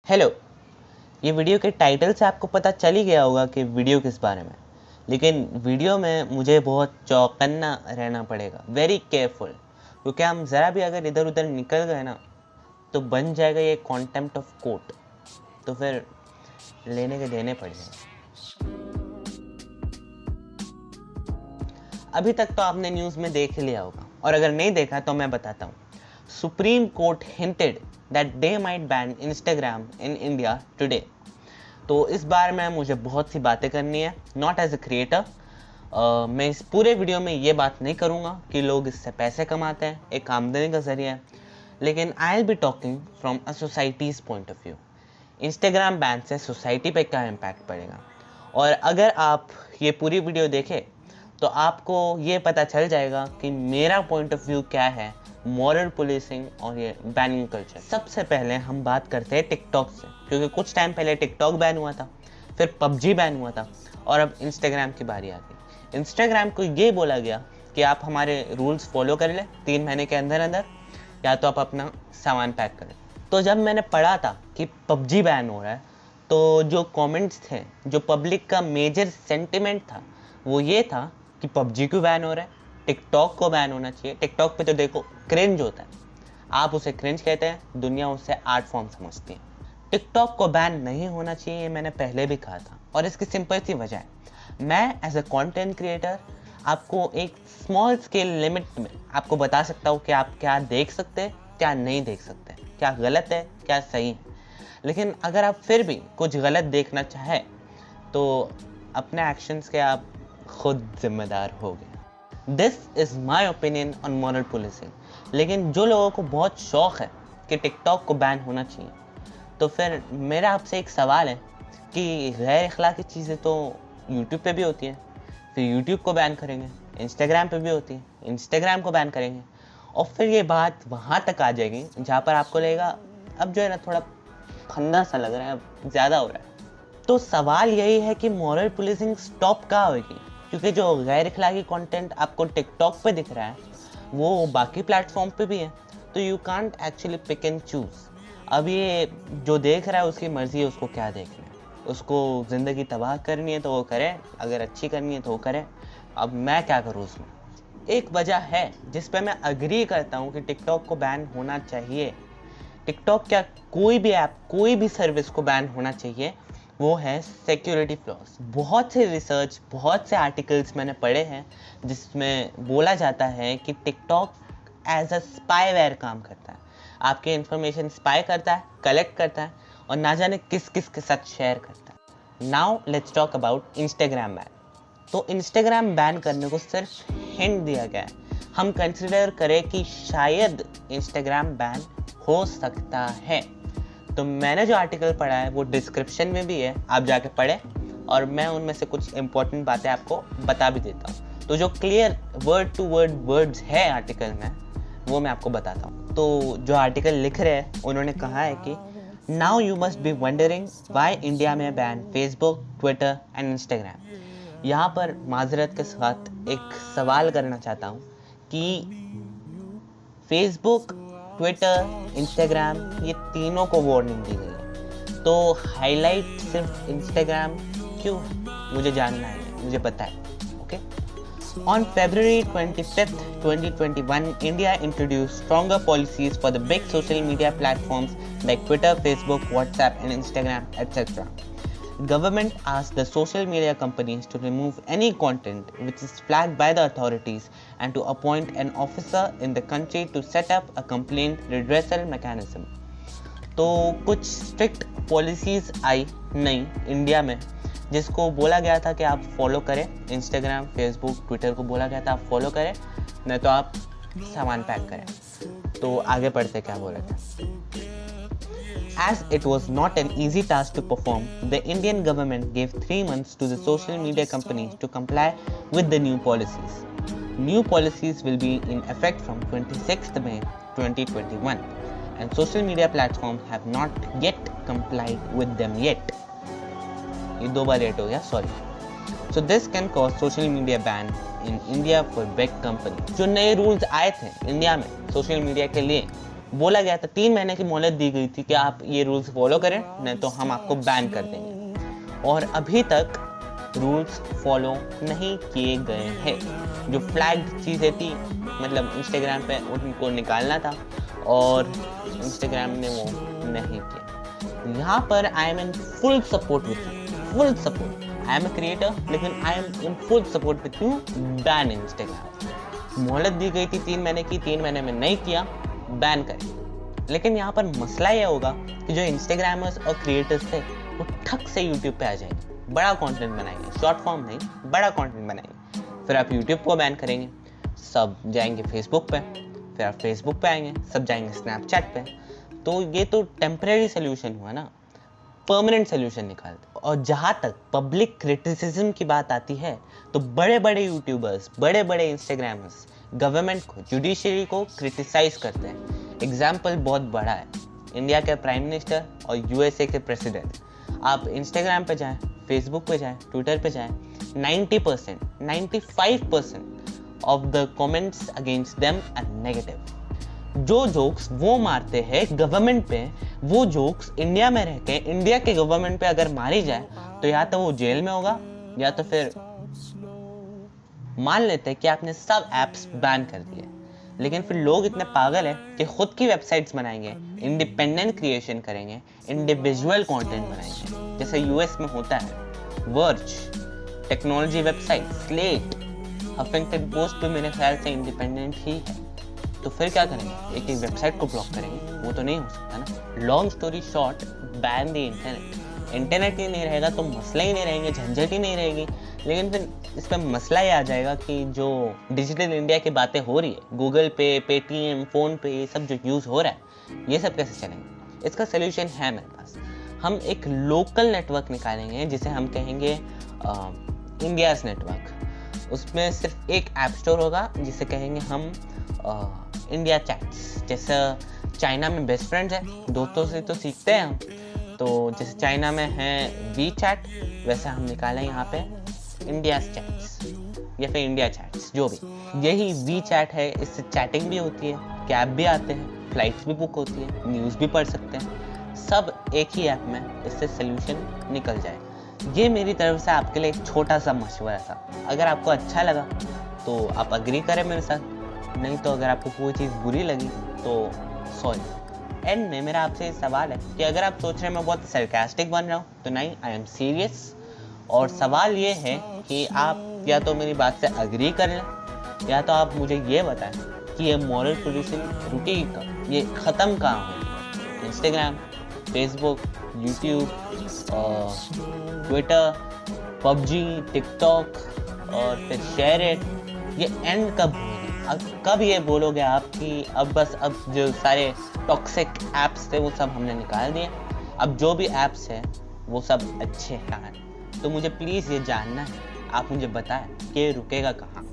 Hello. ये video के title से आपको पता चल ही गया होगा कि वीडियो किस बारे में, लेकिन वीडियो में मुझे बहुत चौकन्ना रहना पड़ेगा, वेरी केयरफुल, क्योंकि हम ज़रा भी अगर इधर उधर निकल गए ना तो बन जाएगा ये कॉन्टेम्प्ट ऑफ कोर्ट, तो फिर लेने के देने पड़ जाएंगे। अभी तक तो आपने न्यूज़ में देख लिया होगा, और अगर नहीं देखा तो मैं बताता हूँ। Supreme court hinted that they might ban Instagram in India today। तो इस बार में मुझे बहुत सी बातें करनी है, नॉट एज ए क्रिएटर। मैं इस पूरे वीडियो में ये बात नहीं करूँगा कि लोग इससे पैसे कमाते हैं, एक आमदनी का जरिया है, लेकिन I will be talking from a societies point of view. Instagram ban से सोसाइटी पे क्या इम्पैक्ट पड़ेगा, और अगर आप ये पूरी वीडियो देखें तो आपको ये पता चल जाएगा कि मेरा पॉइंट ऑफ व्यू क्या है मॉरल पुलिसिंग और ये बैनिंग कल्चर। सबसे पहले हम बात करते हैं टिकटॉक से, क्योंकि कुछ टाइम पहले टिकटॉक बैन हुआ था, फिर पबजी बैन हुआ था, और अब इंस्टाग्राम की बारी आ गई। इंस्टाग्राम को ये बोला गया कि आप हमारे रूल्स फॉलो कर ले 3 महीने के अंदर अंदर, या तो आप अपना सामान पैक करें। तो जब मैंने पढ़ा था कि पबजी बैन हो रहा है, तो जो कमेंट्स थे, जो पब्लिक का मेजर सेंटिमेंट था, वो ये था कि पबजी क्यों बैन हो रहा है, टिकटॉक को बैन होना चाहिए। टिकटॉक पे तो देखो क्रिंज होता है, आप उसे क्रिंज कहते हैं, दुनिया उसे आर्ट फॉर्म समझती है। टिकटॉक को बैन नहीं होना चाहिए, ये मैंने पहले भी कहा था, और इसकी सिंपल सी वजह है, मैं एज अ कंटेंट क्रिएटर आपको एक स्मॉल स्केल लिमिट में आपको बता सकता हूँ कि आप क्या देख सकते हैं, क्या नहीं देख सकते, क्या गलत है, क्या सही है। लेकिन अगर आप फिर भी कुछ गलत देखना चाहें तो अपने एक्शंस के आप खुद जिम्मेदार होगे। This is my opinion on moral policing. लेकिन जो लोगों को बहुत शौक़ है कि टिकटॉक को बैन होना चाहिए, तो फिर मेरा आपसे एक सवाल है कि गैर अखलाकी चीज़ें तो यूट्यूब पे भी होती हैं, फिर यूट्यूब को बैन करेंगे, इंस्टाग्राम पे भी होती है, इंस्टाग्राम को बैन करेंगे, और फिर ये बात वहाँ तक आ जाएगी जहाँ पर आपको लगेगा अब जो है ना थोड़ा फंदा सा लग रहा है, अब ज़्यादा हो रहा है। तो सवाल यही है कि मॉरल पुलिसिंग स्टॉप कहाँ होगी, क्योंकि जो गैर अखलाकी कंटेंट आपको टिकटॉक पे दिख रहा है वो बाकी प्लेटफॉर्म पे भी है, तो you can't actually pick and choose. अब ये जो देख रहा है उसकी मर्जी है, उसको क्या देखना है, उसको ज़िंदगी तबाह करनी है तो वो करे, अगर अच्छी करनी है तो वो करे। अब मैं क्या करूँ उसमें। एक वजह है जिस पे मैं अग्री करता हूँ कि टिकटॉक को बैन होना चाहिए। टिकटॉक क्या, कोई भी ऐप, कोई भी सर्विस को बैन होना चाहिए, वो है सिक्योरिटी फ्लॉज। बहुत से रिसर्च, बहुत से आर्टिकल्स मैंने पढ़े हैं जिसमें बोला जाता है कि टिकटॉक एज अ स्पाईवेयर काम करता है, आपके इन्फॉर्मेशन स्पाई करता है, कलेक्ट करता है, और ना जाने किस किस के साथ शेयर करता है। Now let's talk about Instagram ban. तो इंस्टाग्राम बैन करने को सिर्फ हिंट दिया गया है, हम कंसिडर करें कि शायद इंस्टाग्राम बैन हो सकता है। तो मैंने जो आर्टिकल पढ़ा है वो डिस्क्रिप्शन में भी है, आप जाके पढ़ें, और मैं उनमें से कुछ इंपॉर्टेंट बातें आपको बता भी देता हूँ। तो जो clear word to word words है आर्टिकल में, वो मैं आपको बताता हूँ। तो जो आर्टिकल लिख रहे हैं उन्होंने कहा है कि now you must be wondering why India में ban Facebook, Twitter and Instagram. यहाँ पर माजरत के साथ एक सवाल करना चाहता हूँ कि फेसबुक, ट्विटर, इंस्टाग्राम, ये तीनों को वार्निंग दी गई है, तो हाईलाइट सिर्फ इंस्टाग्राम क्यों, मुझे जानना है, मुझे पता है। Okay. On February 25th, 2021, India introduced stronger policies for the big social media platforms like Twitter, Facebook, WhatsApp, and Instagram, etc. Government asked the social media companies to remove any content which is flagged by the authorities and to appoint an officer in the country to set up a complaint redressal mechanism. तो कुछ strict policies आई नई India में, जिसको बोला गया था कि आप फॉलो करें। इंस्टाग्राम, फेसबुक, ट्विटर को बोला गया था आप फॉलो करें, नहीं तो आप सामान पैक करें। तो आगे पढ़ते क्या बोला था। As it was not an easy task to perform, the Indian government gave 3 months to the social media companies to comply with the new policies. New policies will be in effect from 26th May 2021, and social media platforms have not yet complied with them yet. ये 2 बार late हो गया, sorry. So this can cause social media ban in India for big companies. जो नए rules आए थे India में social media के लिए, बोला गया था, 3 महीने की मोहलत दी गई थी कि आप ये रूल्स फॉलो करें, नहीं तो हम आपको बैन कर देंगे। और अभी तक रूल्स फॉलो नहीं किए गए हैं। जो फ्लैग्ड चीज़ें थी, मतलब इंस्टाग्राम पे उनको निकालना था और इंस्टाग्राम ने वो नहीं किया। यहाँ पर I am in full support with you, full support. I am a creator, लेकिन I am in full support with you, ban Instagram. मोहलत दी गई थी 3 महीने की, 3 महीने में नहीं किया, बैन करें। लेकिन यहाँ पर मसला यह होगा कि जो इंस्टाग्रामर्स और क्रिएटर्स थे वो ठक से यूट्यूब पे आ जाएंगे, बड़ा कंटेंट बनाएंगे, शॉर्ट फॉर्म नहीं, बड़ा कंटेंट बनाएंगे। फिर आप यूट्यूब को बैन करेंगे, सब जाएंगे फेसबुक पे, फिर आप फेसबुक पे आएंगे, सब जाएंगे स्नैपचैट पे। तो ये तो टेम्परेरी सोल्यूशन हुआ ना, परमानेंट सोल्यूशन निकालते। और जहाँ तक पब्लिक क्रिटिसिज्म की बात आती है, तो बड़े बड़े यूट्यूबर्स, बड़े बड़े इंस्टाग्रामर्स गवर्नमेंट को, जुडिशरी को क्रिटिसाइज करते हैं। एग्जाम्पल बहुत बड़ा है, इंडिया के प्राइम मिनिस्टर और यूएसए के प्रेसिडेंट। आप इंस्टाग्राम पे जाएं, फेसबुक पे जाएं, ट्विटर पे जाएं, 90%, 95% of the comments against them are negative. जो जोक्स वो मारते हैं गवर्नमेंट पे, वो जोक्स इंडिया में रह के इंडिया के गवर्नमेंट पे अगर मारी जाए तो या तो वो जेल में होगा, या तो फिर मान लेते हैं कि आपने सब एप्स बैन कर दिए। लेकिन फिर लोग इतने पागल हैं कि खुद की वेबसाइट्स बनाएंगे, इंडिपेंडेंट क्रिएशन करेंगे, इंडिविजुअल कंटेंट बनाएंगे, जैसे यूएस में होता है। Verge, technology website, slate, Huffington post भी मेरे ख्याल से इंडिपेंडेंट ही है। तो फिर क्या करेंगे, एक एक वेबसाइट को ब्लॉक करेंगे? वो तो नहीं हो सकता ना। Long story short, ban the internet. Internet ही नहीं रहेगा तो मसला ही नहीं रहेंगे, झंझट ही नहीं रहेगी। लेकिन फिर इस पर मसला ये आ जाएगा कि जो डिजिटल इंडिया की बातें हो रही है, गूगल पे, पेटीएम, फ़ोन पे, ये सब जो यूज़ हो रहा है, ये सब कैसे चलेंगे? इसका सोल्यूशन है मेरे पास। हम एक लोकल नेटवर्क निकालेंगे जिसे हम कहेंगे इंडियाज़ नेटवर्क। उसमें सिर्फ एक ऐप स्टोर होगा जिसे कहेंगे हम इंडिया चैट्स। जैसे चाइना में बेस्ट फ्रेंड्स है, दोस्तों से तो सीखते हैं हम, तो जैसे चाइना में है वी चैट, वैसे हम निकालें यहाँ पे इंडिया चैट्स या फिर इंडिया चैट्स, जो भी। यही वी चैट है, इससे चैटिंग भी होती है, कैब भी आते हैं, फ्लाइट्स भी बुक होती है, न्यूज़ भी पढ़ सकते हैं, सब एक ही ऐप में। इससे सोल्यूशन निकल जाए। ये मेरी तरफ से आपके लिए एक छोटा सा मशवरा था। अगर आपको अच्छा लगा तो आप अग्री करें मेरे साथ, नहीं तो अगर आपको कोई चीज़ बुरी लगी तो सॉरी। एंड में मेरा आपसे सवाल है कि अगर आप सोच रहे हैं मैं बहुत सरकास्टिक बन रहा हूँ, तो नहीं, आई एम सीरियस। और सवाल ये है कि आप या तो मेरी बात से अग्री कर लें, या तो आप मुझे ये बताएं कि ये मॉरल पोल्यूशन रुकेगी कब, ये ख़त्म कहाँ होगी। Instagram, Facebook, YouTube, Twitter, PUBG, TikTok और फिर शेयर इट, ये एंड कब होगी? कब ये बोलोगे आप कि अब बस, अब जो सारे टॉक्सिक ऐप्स थे वो सब हमने निकाल दिए, अब जो भी ऐप्स हैं वो सब अच्छे हैं? तो मुझे प्लीज़ ये जानना है, आप मुझे बताएं कि रुकेगा कहाँ।